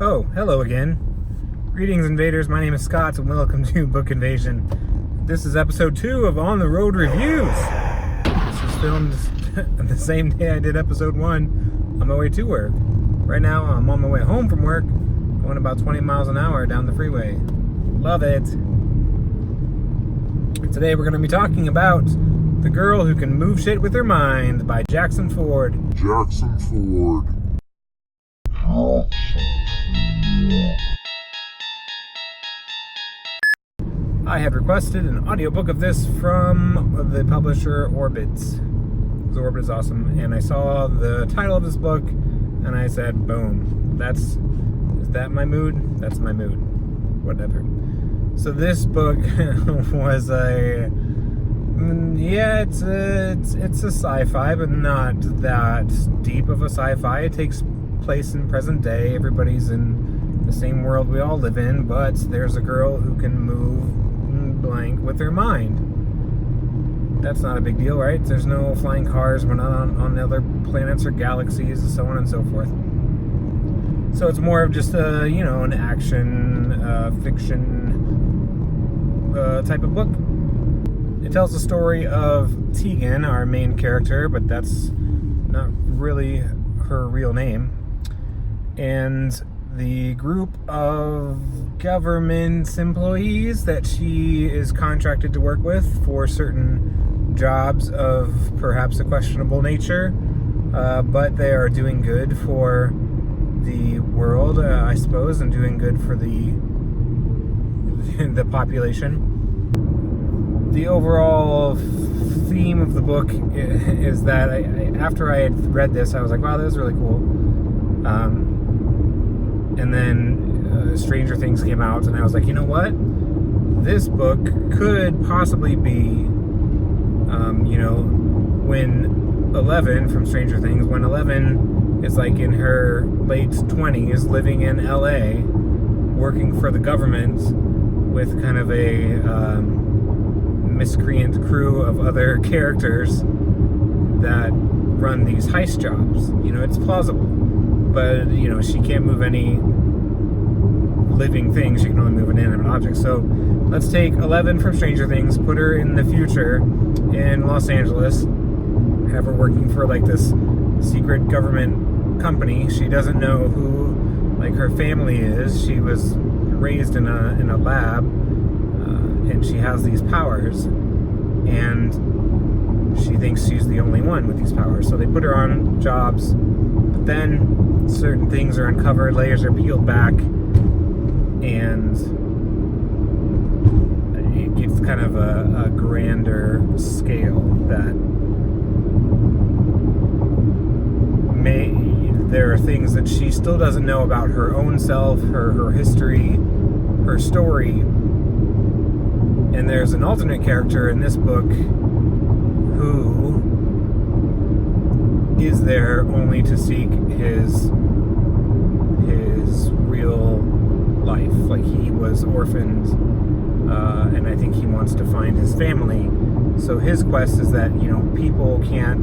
Oh, hello again. Greetings, invaders. My name is Scott, and welcome to Book Invasion. This is episode 2 of On the Road Reviews. This was filmed the same day I did episode 1 on my way to work. Right now, I'm on my way home from work, going about 20 miles an hour down the freeway. Love it. Today, we're going to be talking about The Girl Who Can Move Shit With Her Mind by Jackson Ford. I have requested an audiobook of this from the publisher Orbitz. Orbitz is awesome, and I saw the title of this book, and I said, boom, is that my mood? That's my mood. Whatever. So this book was it's a sci-fi, but not that deep of a sci-fi. It takes place in present day. Everybody's in the same world we all live in, but there's a girl who can move blank with her mind. That's not a big deal, right? There's no flying cars. We're not on other planets or galaxies, and so on and so forth. So it's more of just an action fiction type of book. It tells the story of Tegan, our main character, but that's not really her real name, and the group of government employees that she is contracted to work with for certain jobs of perhaps a questionable nature, but they are doing good for the world, I suppose, and doing good for the population. The overall theme of the book is that after I had read this, I was like, wow, that was really cool. And then Stranger Things came out, and I was like, you know what? This book could possibly be, when Eleven from Stranger Things, when Eleven is like in her late 20s, living in LA, working for the government with kind of a miscreant crew of other characters that run these heist jobs. It's plausible. But, she can't move any living thing. She can only move inanimate objects. So let's take Eleven from Stranger Things, put her in the future in Los Angeles, have her working for like this secret government company. She doesn't know who her family is. She was raised in a lab, and she has these powers, and she thinks she's the only one with these powers. So they put her on jobs, but then certain things are uncovered, layers are peeled back, and it gets kind of a grander scale that there are things that she still doesn't know about her own self, her history, her story. And there's an alternate character in this book who is there only to seek his real life. Like, he was orphaned, and I think he wants to find his family. So his quest is that, people can't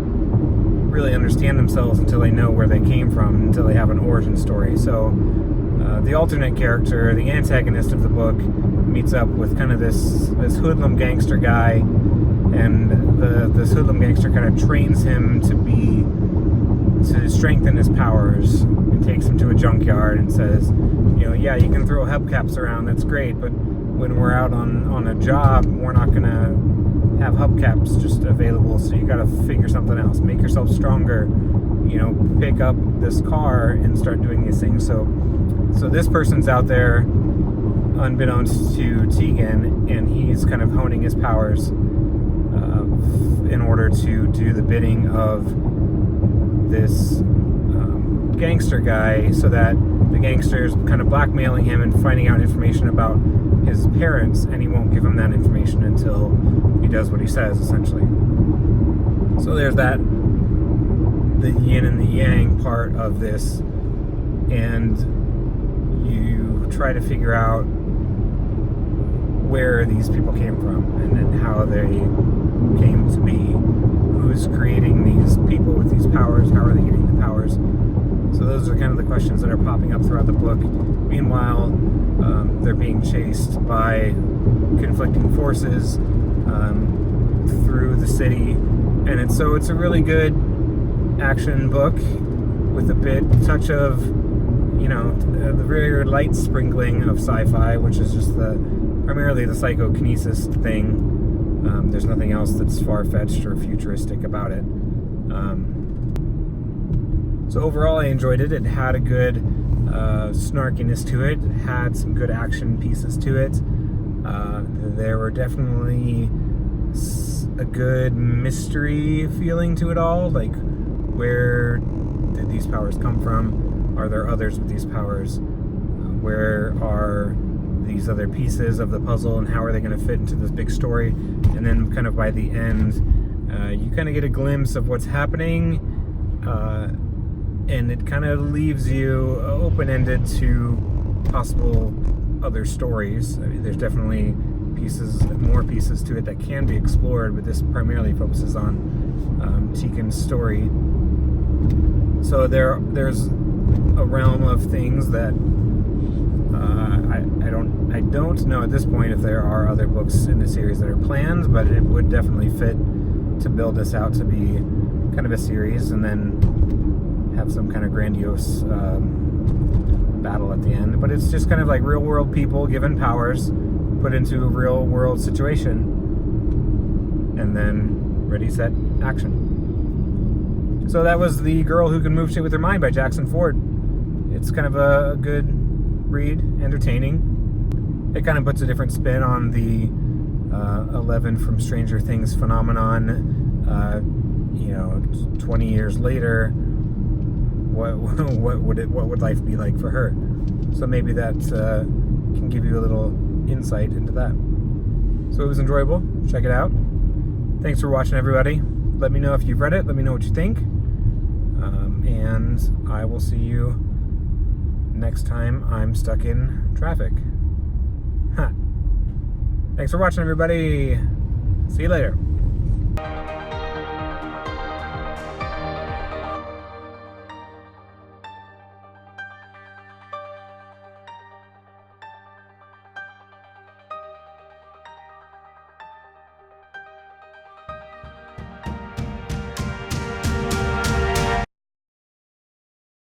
really understand themselves until they know where they came from, until they have an origin story. So the alternate character, the antagonist of the book, meets up with kind of this hoodlum gangster guy, and this hoodlum gangster kind of trains him to strengthen his powers, and takes him to a junkyard and says, yeah, you can throw hubcaps around, that's great, but when we're out on a job, we're not going to have hubcaps just available, so you got to figure something else, make yourself stronger, pick up this car and start doing these things. So this person's out there unbeknownst to Tegan, and he's kind of honing his powers in order to do the bidding of this gangster guy, so that the gangster's kind of blackmailing him and finding out information about his parents, and he won't give him that information until he does what he says, essentially. So there's that, the yin and the yang part of this, and you try to figure out where these people came from, and then how they came to be, who's creating these people with these powers, how are they getting the powers. So those are kind of the questions that are popping up throughout the book. Meanwhile, they're being chased by conflicting forces through the city, and it's a really good action book with a touch of, the very light sprinkling of sci-fi, which is just primarily the psychokinesis thing. There's nothing else that's far-fetched or futuristic about it. So overall, I enjoyed it. It had a good snarkiness to it. It had some good action pieces to it. There were definitely a good mystery feeling to it all. Like, where did these powers come from? Are there others with these powers? Where are these other pieces of the puzzle, and how are they going to fit into this big story? And then kind of by the end, you kind of get a glimpse of what's happening, and it kind of leaves you open-ended to possible other stories. I mean, there's definitely more pieces to it that can be explored, but this primarily focuses on Tegan's story. So there's a realm of things that I don't know at this point if there are other books in the series that are planned, but it would definitely fit to build this out to be kind of a series, and then have some kind of grandiose battle at the end. But it's just kind of like real world people given powers, put into a real world situation, and then ready, set, action. So that was The Girl Who Can Move Shit With Her Mind by Jackson Ford. It's kind of a good read, entertaining. It kind of puts a different spin on the 11 from Stranger Things phenomenon. 20 years later, what would life be like for her? So maybe that can give you a little insight into that. So it was enjoyable. Check it out. Thanks for watching, everybody. Let me know if you've read it. Let me know what you think. And I will see you next time I'm stuck in traffic. Thanks for watching, everybody. See you later.